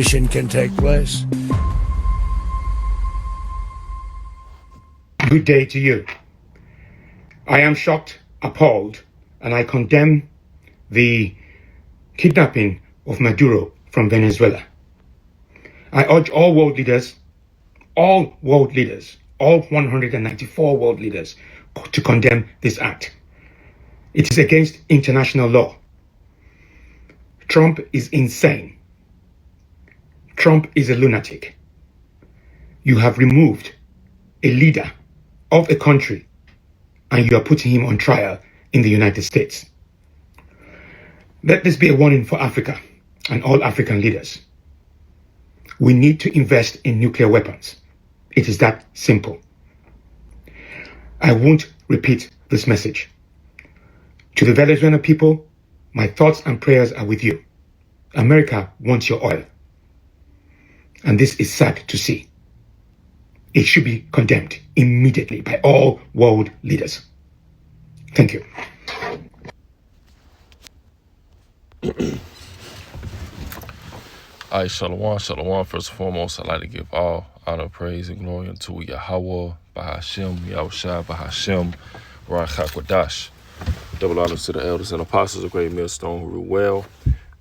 can take place. Good day to you. I am shocked, appalled, and I condemn the kidnapping of Maduro from Venezuela. I urge all world leaders, all 194 world leaders, to condemn this act. It is against international law. Trump is insane. Trump is a lunatic. You have removed a leader of a country and you are putting him on trial in the United States. Let this be a warning for Africa and all African leaders. We need to invest in nuclear weapons. It is that simple. I won't repeat this message. To the Venezuelan people, my thoughts and prayers are with you. America wants your oil. And this is sad to see. It should be condemned immediately by all world leaders. Thank you. All right, Shalom, Shalom. First and foremost, I'd like to give all honor, praise, and glory unto Yahweh, Bahashem, Yahushua, Bahashem, Ruach HaKodesh. Double honors to the elders and apostles of Great Millstone who rule well.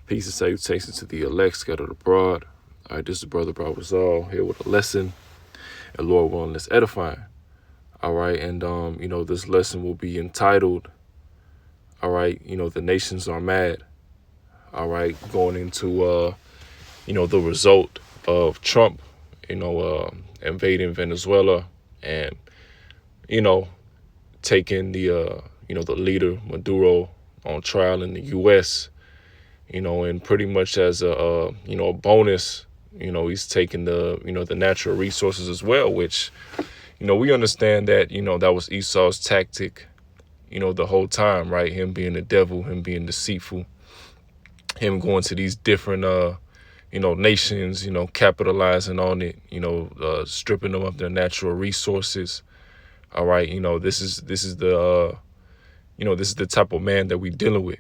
Peace and salutations to the elect scattered abroad. All right, this is the Brother Barbazal here with a lesson. And Lord willing, it's edifying. All right, and, this lesson will be entitled, all right, the nations are mad. All right, going into, the result of Trump, invading Venezuela and, taking the leader Maduro on trial in the U.S., and pretty much as a bonus, he's taking the natural resources as well, which, we understand that, that was Esau's tactic, the whole time, right? Him being the devil, him being deceitful, him going to these different, nations, capitalizing on it, stripping them of their natural resources. All right. This is the type of man that we dealing with.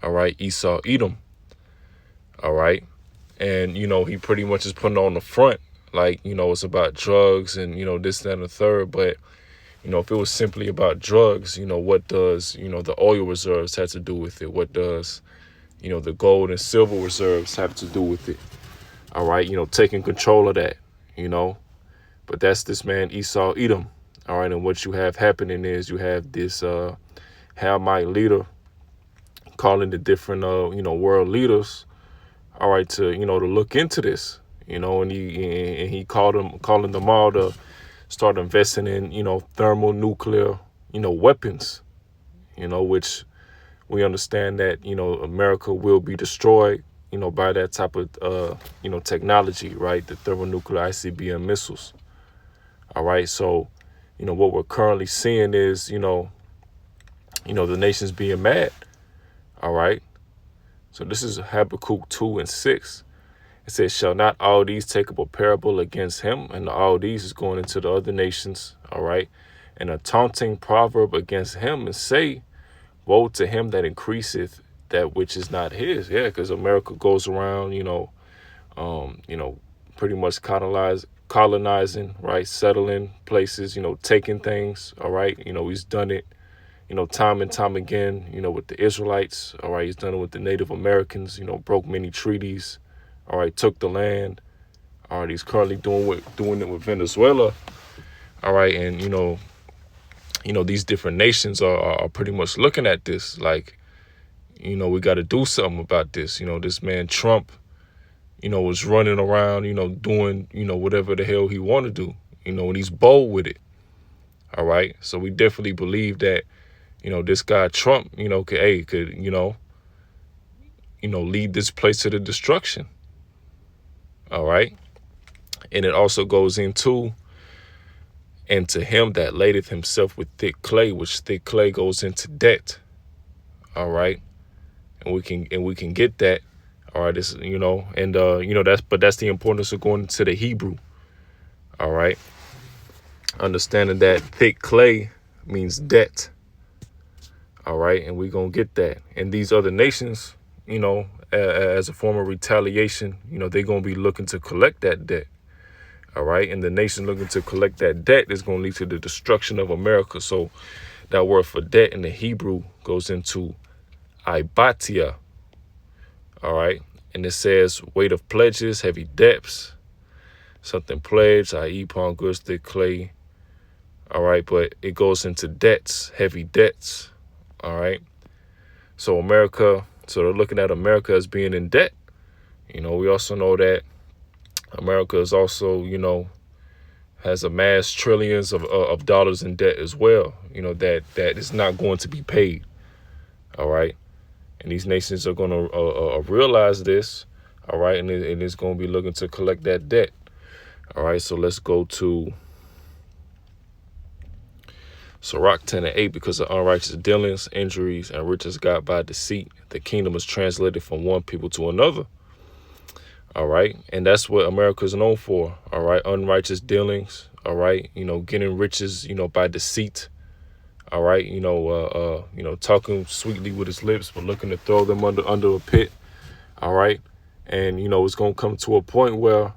All right. Esau, Edom. All right. And, he pretty much is putting on the front, like, it's about drugs and, this, that, and the third. But, if it was simply about drugs, what does, the oil reserves have to do with it? What does, the gold and silver reserves have to do with it? All right. Taking control of that, but that's this man, Esau, Edom. All right. And what you have happening is you have this Hamite leader calling the different, world leaders, all right, to look into this, and he calling them all to start investing in, thermonuclear, weapons, which we understand that, America will be destroyed, by that type of, technology, right? The thermonuclear ICBM missiles. All right. So, what we're currently seeing is, the nations being mad. All right. So this is Habakkuk 2:6. It says, shall not all these take up a parable against him? And all these is going into the other nations. All right. And a taunting proverb against him and say, woe to him that increaseth that which is not his. Yeah, because America goes around, pretty much colonizing, right? Settling places, taking things. All right. He's done it, time and time again, with the Israelites. All right. He's done it with the Native Americans, broke many treaties. All right. Took the land. All right. He's currently doing it with Venezuela. All right. And, these different nations are pretty much looking at this like, we got to do something about this. This man Trump, was running around, doing, whatever the hell he want to do, and he's bold with it. All right. So we definitely believe that, this guy Trump, could lead this place to the destruction. All right. And it also goes into, and to him that ladeth himself with thick clay, which thick clay goes into debt. All right. And we can get that. All right. This, that's the importance of going into the Hebrew. All right. Understanding that thick clay means debt. All right. And we're going to get that. And these other nations, you know, as a form of retaliation, you know, they're going to be looking to collect that debt. All right. And the nation looking to collect that debt is going to lead to the destruction of America. So that word for debt in the Hebrew goes into Ibatia. All right. And it says weight of pledges, heavy debts, something pledged, i.e. pawn goods, thick clay. All right. But it goes into debts, heavy debts. All right. So they're looking at America as being in debt. You know, we also know that America is also, you know, has amassed trillions of dollars in debt as well, you know, that is not going to be paid. All right. And these nations are going to realize this. All right. And it's going to be looking to collect that debt. All right. So let's go to Sirach 10:8. Because of unrighteous dealings, injuries, and riches got by deceit, the kingdom is translated from one people to another. All right. And that's what America is known for. All right. Unrighteous dealings. All right. You know, getting riches, you know, by deceit. All right. You know, talking sweetly with his lips, but looking to throw them under a pit. All right. And, you know, it's going to come to a point where,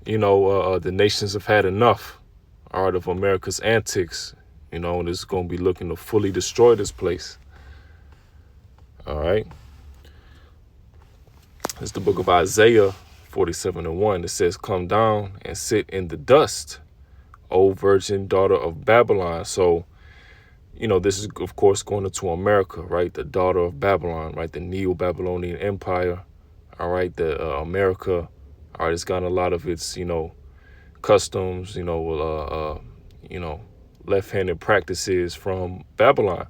you know, the nations have had enough. All right. Of America's antics, you know, and it's going to be looking to fully destroy this place. All right. It's the book of Isaiah 47:1. It says, come down and sit in the dust, O virgin daughter of Babylon. So, you know, this is, of course, going into America, right? The daughter of Babylon, right? The Neo-Babylonian Empire, all right? The America, all right, it's gotten a lot of its, you know, customs, you know, left-handed practices from Babylon,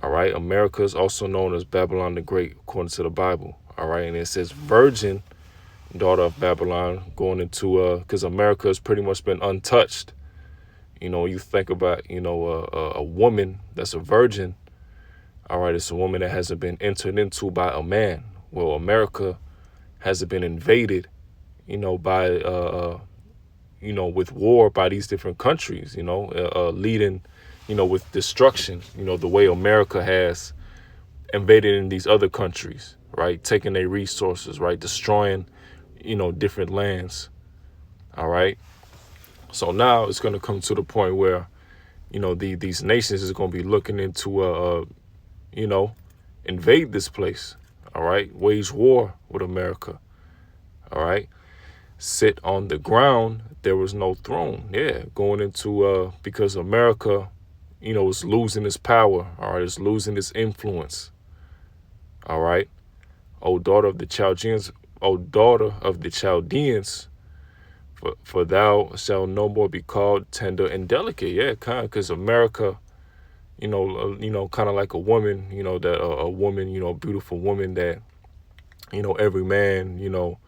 all right? America is also known as Babylon the Great, according to the Bible, all right? And it says virgin daughter of Babylon, going into because America has pretty much been untouched. You know, you think about, you know, a woman that's a virgin. All right, it's a woman that hasn't been entered into by a man. Well, America hasn't been invaded, you know, by you know, with war by these different countries. You know, leading, you know, with destruction. You know, the way America has invaded in these other countries, right? Taking their resources, right? Destroying, you know, different lands. All right. So now it's going to come to the point where, you know, these nations is going to be looking into, you know, invade this place. All right. Wage war with America. All right. Sit on the ground. There was no throne. Yeah. Going into because America, you know, is losing its power. All right. It's losing its influence. All right. O daughter of the Chaldeans, O daughter of the Chaldeans, for thou shalt no more be called tender and delicate. Yeah, kind of, because America, you know, kind of like a woman, you know, that a woman, you know, a beautiful woman that, you know, every man, you know,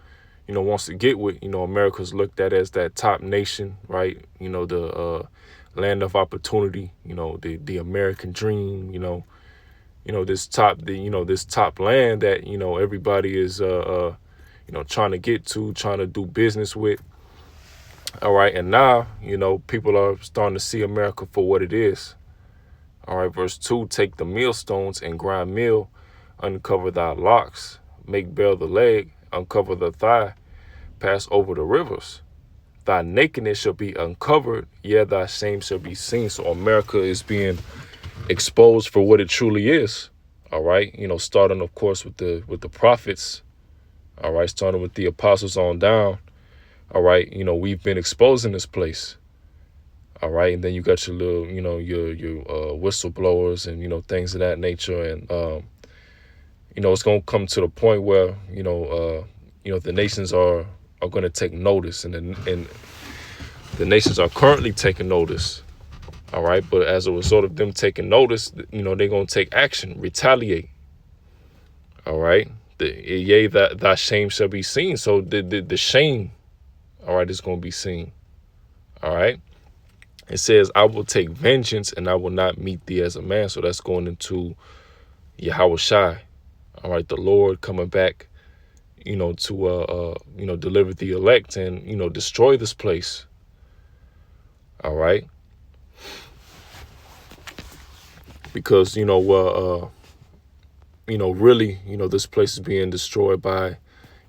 wants to get with. You know, America's looked at as that top nation, right? You know, the land of opportunity. You know, the American dream. You know, this top land that, you know, everybody is you know, trying to get to, trying to do business with. All right. And now, you know, people are starting to see America for what it is. All right. Verse 2, take the millstones and grind meal, uncover thy locks, make bare the leg, uncover the thigh, pass over the rivers. Thy nakedness shall be uncovered, yeah, thy shame shall be seen. So America is being exposed for what it truly is. All right. You know, starting, of course, with the prophets. All right. Starting with the apostles on down. All right, you know, we've been exposing this place. All right, and then you got your little, you know, your whistleblowers and, you know, things of that nature. And, you know, it's going to come to the point where, you know, the nations are going to take notice, and the nations are currently taking notice. All right, but as a result of them taking notice, you know, they're going to take action, retaliate. All right, yea, thy shame shall be seen. So the shame, all right, is going to be seen. All right. It says, I will take vengeance and I will not meet thee as a man. So that's going into Yahweh Shai. All right. The Lord coming back, you know, to, you know, deliver the elect and, you know, destroy this place. All right. Because, you know, really, this place is being destroyed by,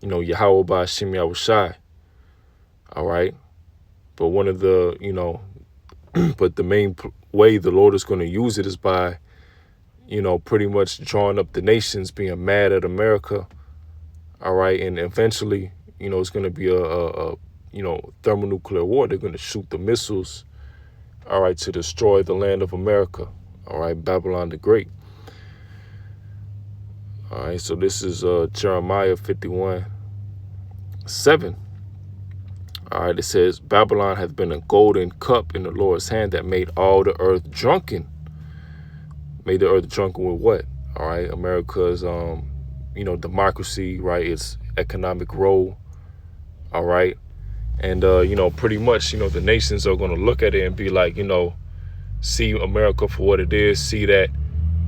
Yahweh by Hashem Yahushai. All right. But one of the, but the main way the Lord is going to use it is by, pretty much drawing up the nations being mad at America. All right. And eventually, it's going to be a thermonuclear war. They're going to shoot the missiles, all right, to destroy the land of America. All right. Babylon the Great. All right. So this is Jeremiah 51:7. All right, it says, Babylon hath been a golden cup in the Lord's hand that made all the earth drunken. Made the earth drunken with what? All right, America's, democracy, right? Its economic role. All right. And, pretty much, the nations are going to look at it and be like, see America for what it is. See that,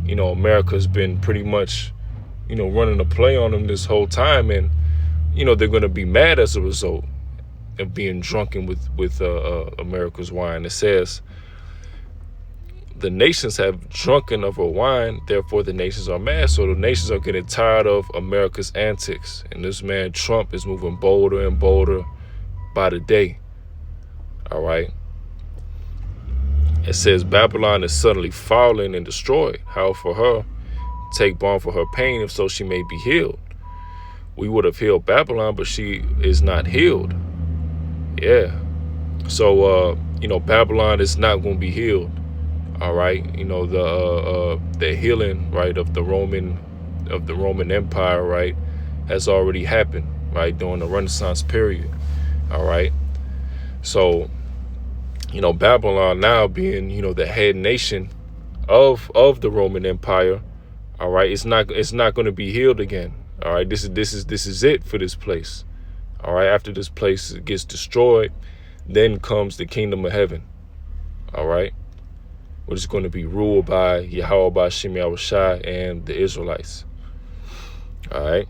America's been pretty much, running a play on them this whole time. And, they're going to be mad as a result of being drunken with America's wine. It says, the nations have drunken of her wine, therefore the nations are mad. So the nations are getting tired of America's antics. And this man Trump is moving bolder and bolder by the day. All right. It says, Babylon is suddenly fallen and destroyed. How for her, take balm for her pain, if so she may be healed. We would have healed Babylon, but she is not healed. Yeah. So, Babylon is not going to be healed. All right. The healing, right, of the Roman Empire, right, has already happened, right, during the Renaissance period. All right. So, Babylon now being, the head nation of the Roman Empire. All right. It's not going to be healed again. All right. This is it for this place. All right, after this place gets destroyed, then comes the kingdom of heaven. All right, which is going to be ruled by Yahweh by Hashem Yahushai and the Israelites. All right.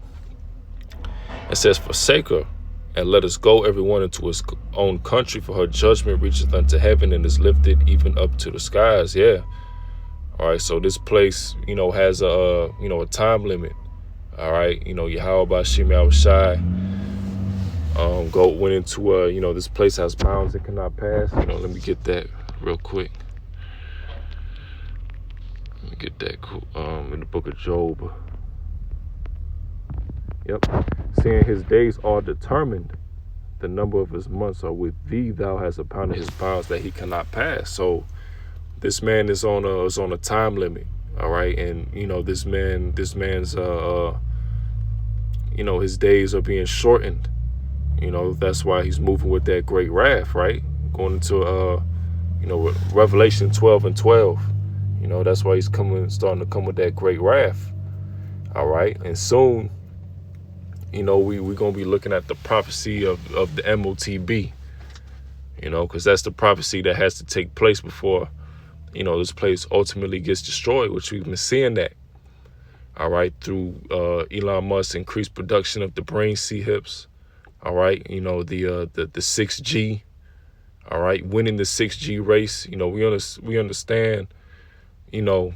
It says, forsake her, and let us go everyone into his own country, for her judgment reacheth unto heaven and is lifted even up to the skies. Yeah. All right, so this place, has a time limit. All right, Yahweh by Hashem Yahushai went into this place has bounds it cannot pass. Let me get that real quick. Let me get that in the book of Job. Yep. Seeing his days are determined, the number of his months are with thee. Thou hast appointed his bounds that he cannot pass. So this man is on a time limit. All right, and this man's his days are being shortened. That's why he's moving with that great wrath, right? Going into, Revelation 12:12. That's why he's starting to come with that great wrath. All right. And soon, we're going to be looking at the prophecy of the MOTB, because that's the prophecy that has to take place before, this place ultimately gets destroyed, which we've been seeing that. All right. Through Elon Musk's increased production of the brain CHIPs. All right, the 6G, all right, winning the 6G race. We understand, the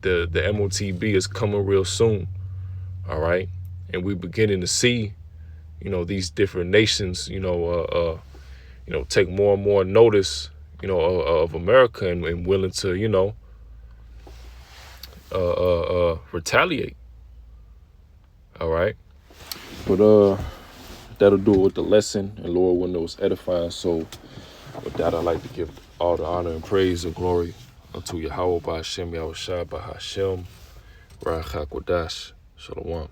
MOTB is coming real soon. All right, and we're beginning to see, these different nations, take more and more notice, of America and willing to, retaliate. All right, but that'll do it with the lesson, and Lord, when it was edifying. So with that, I'd like to give all the honor and praise and glory unto Yahweh by Hashem Yahushua by Hashem Ruach HaKodesh. Shalom.